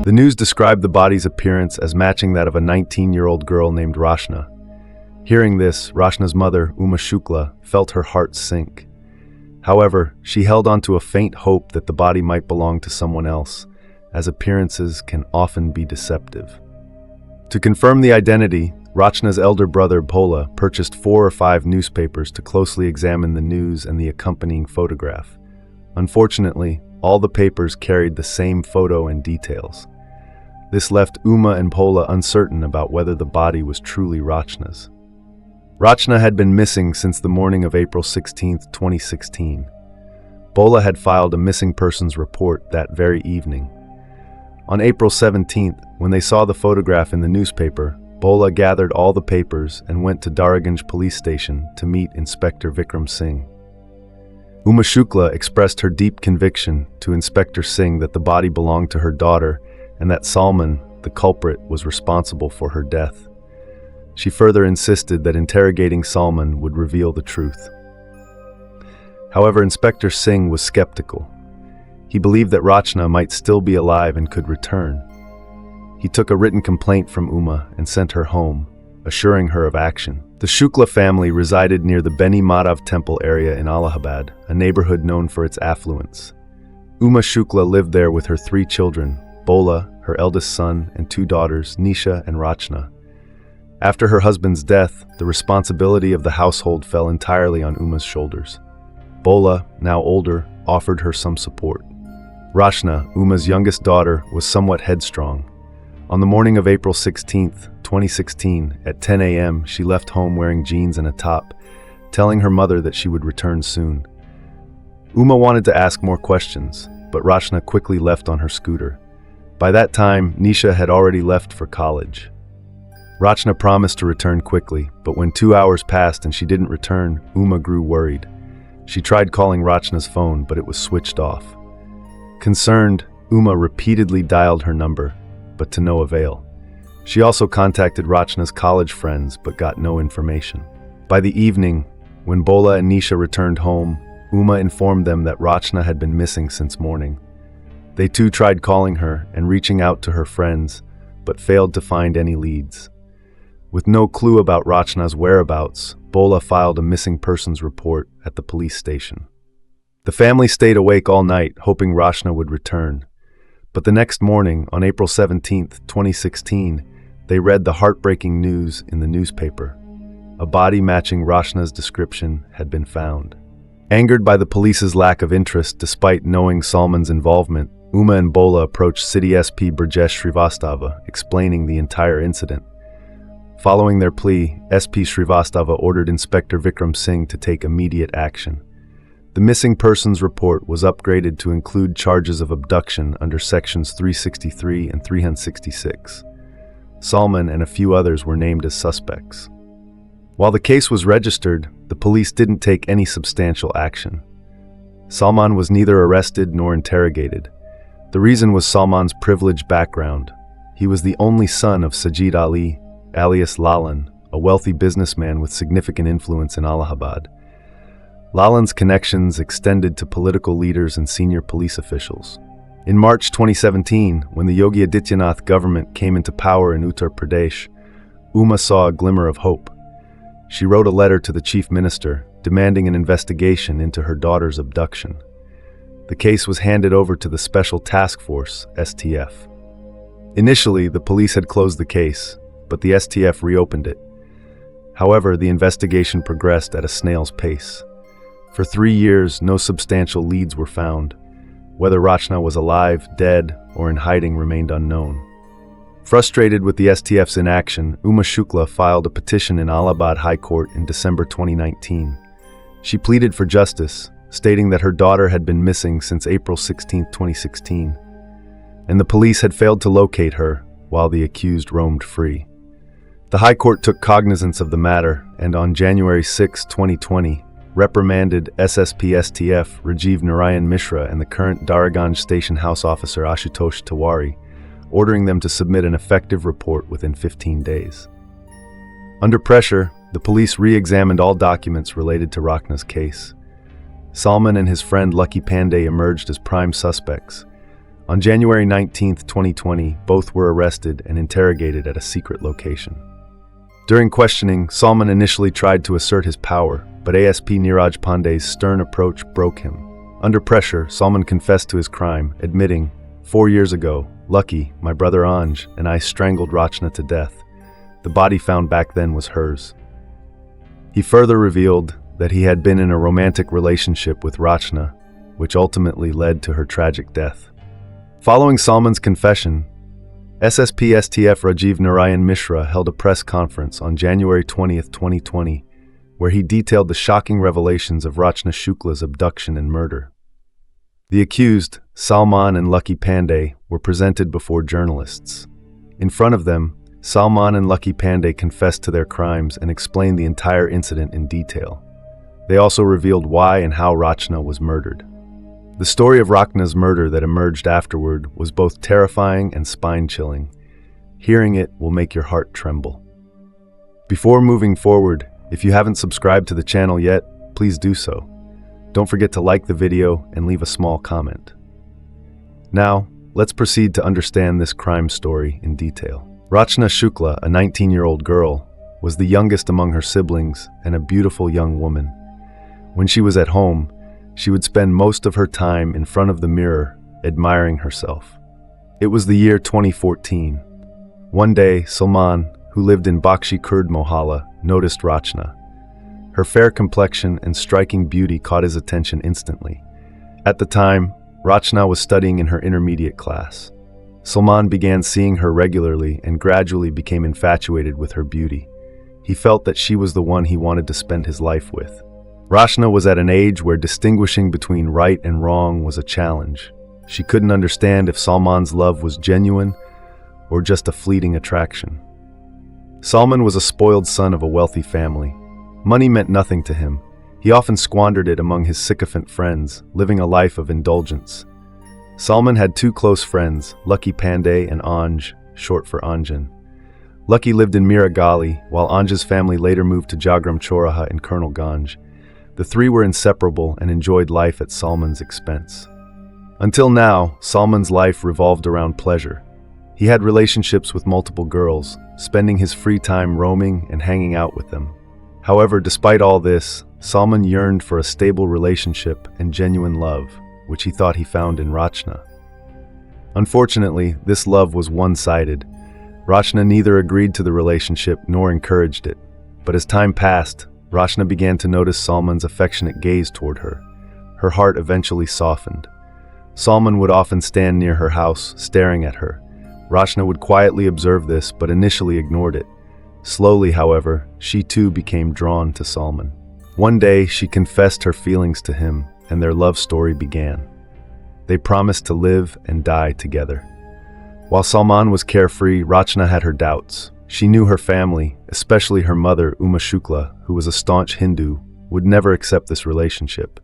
The news described the body's appearance as matching that of a 19-year-old girl named Rachna. Hearing this, Rachna's mother, Shukla, felt her heart sink. However, she held on to a faint hope that the body might belong to someone else, as appearances can often be deceptive. To confirm the identity, Rachna's elder brother, Pola, purchased 4 or 5 newspapers to closely examine the news and the accompanying photograph. Unfortunately, all the papers carried the same photo and details. This left Uma and Pola uncertain about whether the body was truly Rachna's. Rachna had been missing since the morning of April 16, 2016. Pola had filed a missing persons report that very evening. On April 17th, when they saw the photograph in the newspaper, Pola gathered all the papers and went to Daraganj police station to meet Inspector Vikram Singh. Shukla expressed her deep conviction to Inspector Singh that the body belonged to her daughter and that Salman, the culprit, was responsible for her death. She further insisted that interrogating Salman would reveal the truth. However, Inspector Singh was skeptical. He believed that Rachna might still be alive and could return. He took a written complaint from Uma and sent her home, assuring her of action. The Shukla family resided near the Beni Madhav temple area in Allahabad, a neighborhood known for its affluence. Shukla lived there with her 3 children, Pola, her eldest son, and 2 daughters, Nisha and Rachna. After her husband's death, the responsibility of the household fell entirely on Uma's shoulders. Pola, now older, offered her some support. Rachna, Uma's youngest daughter, was somewhat headstrong. On the morning of April 16, 2016, at 10 a.m., she left home wearing jeans and a top, telling her mother that she would return soon. Uma wanted to ask more questions, but Rachna quickly left on her scooter. By that time, Nisha had already left for college. Rachna promised to return quickly, but when 2 hours passed and she didn't return, Uma grew worried. She tried calling Rachna's phone, but it was switched off. Concerned, Uma repeatedly dialed her number, but to no avail. She also contacted Rachna's college friends, but got no information. By the evening, when Pola and Nisha returned home, Uma informed them that Rachna had been missing since morning. They too tried calling her and reaching out to her friends, but failed to find any leads. With no clue about Rachna's whereabouts, Pola filed a missing persons report at the police station. The family stayed awake all night, hoping Rachna would return. But the next morning, on April 17, 2016, they read the heartbreaking news in the newspaper. A body matching Rachna's description had been found. Angered by the police's lack of interest despite knowing Salman's involvement, Uma and Pola approached City SP Brajesh Srivastava, explaining the entire incident. Following their plea, SP Srivastava ordered Inspector Vikram Singh to take immediate action. The missing persons report was upgraded to include charges of abduction under sections 363 and 366. Salman and a few others were named as suspects. While the case was registered, the police didn't take any substantial action. Salman was neither arrested nor interrogated. The reason was Salman's privileged background. He was the only son of Sajid Ali, alias Lalan, a wealthy businessman with significant influence in Allahabad. Lalan's connections extended to political leaders and senior police officials. In March 2017, when the Yogi Adityanath government came into power in Uttar Pradesh, Uma saw a glimmer of hope. She wrote a letter to the chief minister, demanding an investigation into her daughter's abduction. The case was handed over to the Special Task Force, STF. Initially, the police had closed the case, but the STF reopened it. However, the investigation progressed at a snail's pace. For 3 years, no substantial leads were found. Whether Rachna was alive, dead, or in hiding remained unknown. Frustrated with the STF's inaction, Shukla filed a petition in Allahabad High Court in December 2019. She pleaded for justice, stating that her daughter had been missing since April 16, 2016, and the police had failed to locate her while the accused roamed free. The High Court took cognizance of the matter and on January 6, 2020, reprimanded SSP-STF Rajiv Narayan Mishra and the current Daraganj Station House Officer Ashutosh Tiwari, ordering them to submit an effective report within 15 days. Under pressure, the police re-examined all documents related to Rachna's case. Salman and his friend Lucky Pandey emerged as prime suspects. On January 19, 2020, both were arrested and interrogated at a secret location. During questioning, Salman initially tried to assert his power, but ASP Neeraj Pandey's stern approach broke him. Under pressure, Salman confessed to his crime, admitting, 4 years ago, Lucky, my brother Anj, and I strangled Rachna to death. The body found back then was hers. He further revealed that he had been in a romantic relationship with Rachna, which ultimately led to her tragic death. Following Salman's confession, SSP STF Rajiv Narayan Mishra held a press conference on January 20, 2020, where he detailed the shocking revelations of Rachna Shukla's abduction and murder. The accused, Salman and Lucky Pandey, were presented before journalists. In front of them, Salman and Lucky Pandey confessed to their crimes and explained the entire incident in detail. They also revealed why and how Rachna was murdered. The story of Rachna's murder that emerged afterward was both terrifying and spine-chilling. Hearing it will make your heart tremble. Before moving forward, if you haven't subscribed to the channel yet, please do so. Don't forget to like the video and leave a small comment. Now, let's proceed to understand this crime story in detail. Rachna Shukla, a 19-year-old girl, was the youngest among her siblings and a beautiful young woman. When she was at home, she would spend most of her time in front of the mirror, admiring herself. It was the year 2014. One day, Salman, who lived in Bakshi Kurd Mohalla, noticed Rachna. Her fair complexion and striking beauty caught his attention instantly. At the time, Rachna was studying in her intermediate class. Salman began seeing her regularly and gradually became infatuated with her beauty. He felt that she was the one he wanted to spend his life with. Rachna was at an age where distinguishing between right and wrong was a challenge. She couldn't understand if Salman's love was genuine or just a fleeting attraction. Salman was a spoiled son of a wealthy family. Money meant nothing to him. He often squandered it among his sycophant friends, living a life of indulgence. Salman had two close friends, Lucky Pandey and Anj, short for Anjan. Lucky lived in Miragali, while Anja's family later moved to Jagram Choraha in Colonel Ganj. The three were inseparable and enjoyed life at Salman's expense. Until now, Salman's life revolved around pleasure. He had relationships with multiple girls, spending his free time roaming and hanging out with them. However, despite all this, Salman yearned for a stable relationship and genuine love, which he thought he found in Rachna. Unfortunately, this love was one-sided. Rachna neither agreed to the relationship nor encouraged it. But as time passed, Rachna began to notice Salman's affectionate gaze toward her. Her heart eventually softened. Salman would often stand near her house, staring at her. Rachna would quietly observe this, but initially ignored it. Slowly, however, she too became drawn to Salman. One day, she confessed her feelings to him, and their love story began. They promised to live and die together. While Salman was carefree, Rachna had her doubts. She knew her family, especially her mother, Shukla, who was a staunch Hindu, would never accept this relationship.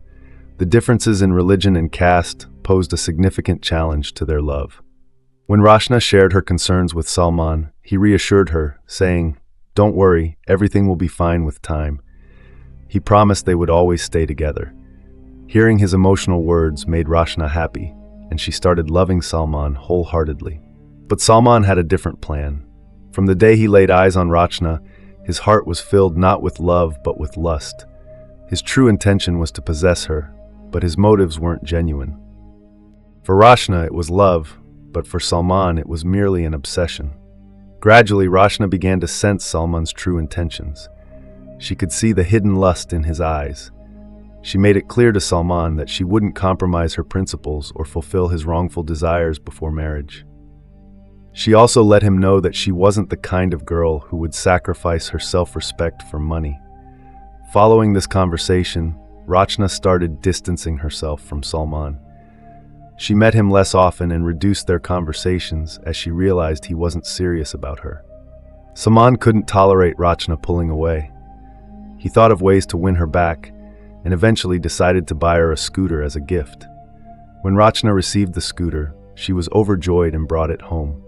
The differences in religion and caste posed a significant challenge to their love. When Rachna shared her concerns with Salman, he reassured her, saying, "Don't worry, everything will be fine with time." He promised they would always stay together. Hearing his emotional words made Rachna happy, and she started loving Salman wholeheartedly. But Salman had a different plan. From the day he laid eyes on Rachna, his heart was filled not with love but with lust. His true intention was to possess her, but his motives weren't genuine. For Rachna it was love, but for Salman it was merely an obsession. Gradually, Rachna began to sense Salman's true intentions. She could see the hidden lust in his eyes. She made it clear to Salman that she wouldn't compromise her principles or fulfill his wrongful desires before marriage. She also let him know that she wasn't the kind of girl who would sacrifice her self-respect for money. Following this conversation, Rachna started distancing herself from Salman. She met him less often and reduced their conversations as she realized he wasn't serious about her. Salman couldn't tolerate Rachna pulling away. He thought of ways to win her back and eventually decided to buy her a scooter as a gift. When Rachna received the scooter, she was overjoyed and brought it home.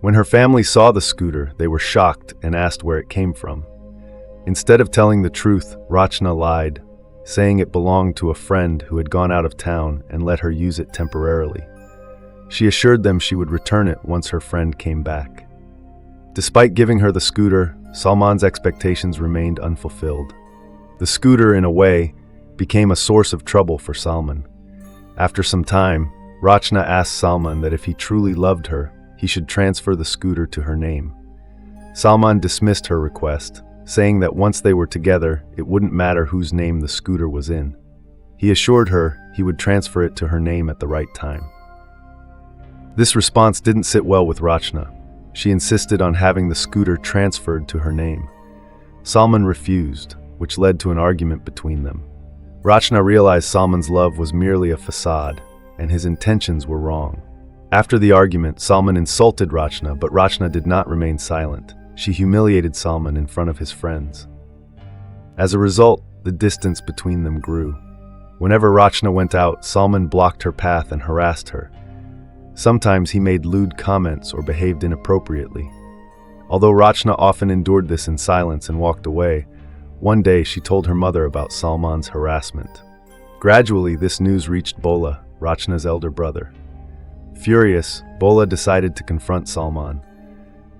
When her family saw the scooter, they were shocked and asked where it came from. Instead of telling the truth, Rachna lied, saying it belonged to a friend who had gone out of town and let her use it temporarily. She assured them she would return it once her friend came back. Despite giving her the scooter, Salman's expectations remained unfulfilled. The scooter, in a way, became a source of trouble for Salman. After some time, Rachna asked Salman that if he truly loved her, he should transfer the scooter to her name. Salman dismissed her request, saying that once they were together, it wouldn't matter whose name the scooter was in. He assured her he would transfer it to her name at the right time. This response didn't sit well with Rachna. She insisted on having the scooter transferred to her name. Salman refused, which led to an argument between them. Rachna realized Salman's love was merely a facade, and his intentions were wrong. After the argument, Salman insulted Rachna, but Rachna did not remain silent. She humiliated Salman in front of his friends. As a result, the distance between them grew. Whenever Rachna went out, Salman blocked her path and harassed her. Sometimes he made lewd comments or behaved inappropriately. Although Rachna often endured this in silence and walked away, one day she told her mother about Salman's harassment. Gradually, this news reached Bola, Rachna's elder brother. Furious, Bola decided to confront Salman.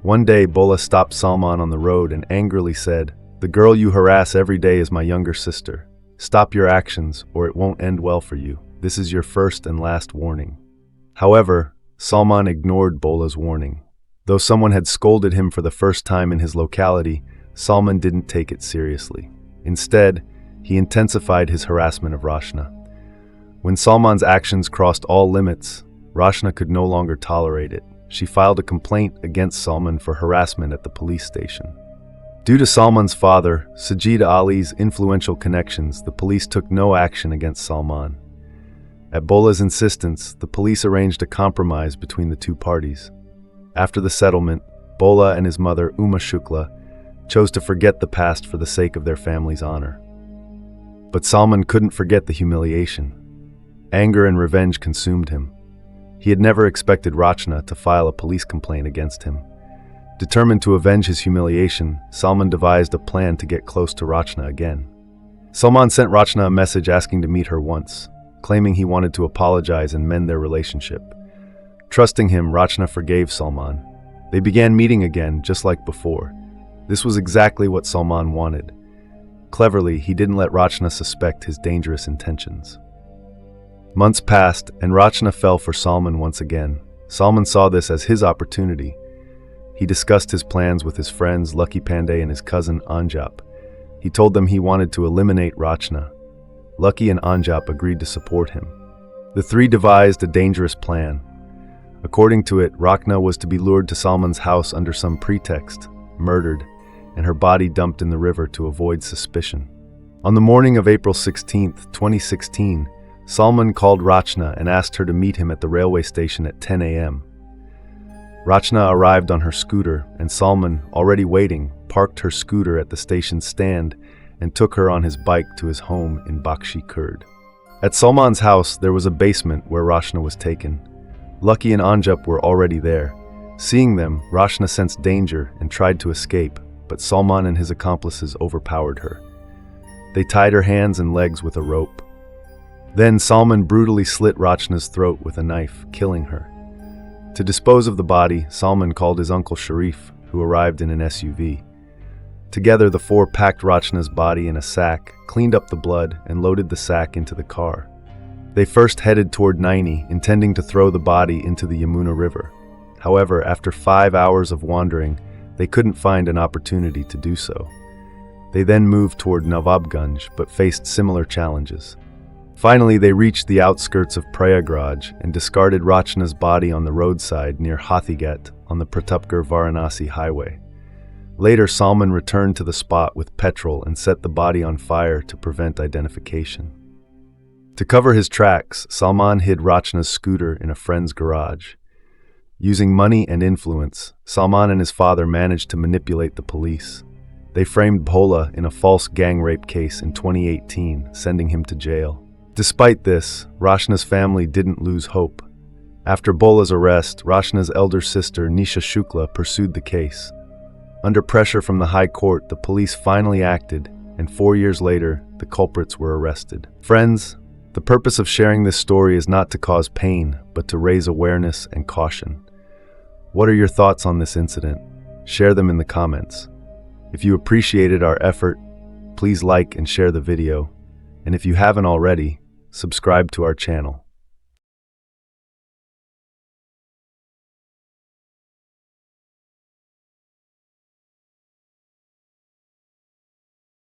One day, Bola stopped Salman on the road and angrily said, "The girl you harass every day is my younger sister. Stop your actions, or it won't end well for you. This is your first and last warning." However, Salman ignored Bola's warning. Though someone had scolded him for the first time in his locality, Salman didn't take it seriously. Instead, he intensified his harassment of Rachna. When Salman's actions crossed all limits, Rachna could no longer tolerate it. She filed a complaint against Salman for harassment at the police station. Due to Salman's father, Sajid Ali's influential connections, the police took no action against Salman. At Bola's insistence, the police arranged a compromise between the two parties. After the settlement, Bola and his mother, Shukla, chose to forget the past for the sake of their family's honor. But Salman couldn't forget the humiliation. Anger and revenge consumed him. He had never expected Rachna to file a police complaint against him. Determined to avenge his humiliation, Salman devised a plan to get close to Rachna again. Salman sent Rachna a message asking to meet her once, claiming he wanted to apologize and mend their relationship. Trusting him, Rachna forgave Salman. They began meeting again, just like before. This was exactly what Salman wanted. Cleverly, he didn't let Rachna suspect his dangerous intentions. Months passed, and Rachna fell for Salman once again. Salman saw this as his opportunity. He discussed his plans with his friends Lucky Pandey and his cousin Anjap. He told them he wanted to eliminate Rachna. Lucky and Anjap agreed to support him. The three devised a dangerous plan. According to it, Rachna was to be lured to Salman's house under some pretext, murdered, and her body dumped in the river to avoid suspicion. On the morning of April 16, 2016, Salman called Rachna and asked her to meet him at the railway station at 10 a.m. Rachna arrived on her scooter, and Salman, already waiting, parked her scooter at the station's stand and took her on his bike to his home in Bakshi Kurd. At Salman's house, there was a basement where Rachna was taken. Lucky and Anjap were already there. Seeing them, Rachna sensed danger and tried to escape, but Salman and his accomplices overpowered her. They tied her hands and legs with a rope. Then Salman brutally slit Rachna's throat with a knife, killing her. To dispose of the body, Salman called his uncle Sharif, who arrived in an SUV. Together, the four packed Rachna's body in a sack, cleaned up the blood, and loaded the sack into the car. They first headed toward Naini, intending to throw the body into the Yamuna River. However, after 5 hours of wandering, they couldn't find an opportunity to do so. They then moved toward Nawabganj, but faced similar challenges. Finally, they reached the outskirts of Prayagraj and discarded Rachna's body on the roadside near Hathigat on the Pratapgarh-Varanasi highway. Later, Salman returned to the spot with petrol and set the body on fire to prevent identification. To cover his tracks, Salman hid Rachna's scooter in a friend's garage. Using money and influence, Salman and his father managed to manipulate the police. They framed Bola in a false gang rape case in 2018, sending him to jail. Despite this, Rachna's family didn't lose hope. After Bola's arrest, Rachna's elder sister Rachna Shukla pursued the case. Under pressure from the High Court, the police finally acted, and 4 years later, the culprits were arrested. Friends, The purpose of sharing this story is not to cause pain, but to raise awareness and caution. What are your thoughts on this incident? Share them in the comments. If you appreciated our effort, please like and share the video. And if you haven't already, subscribe to our channel.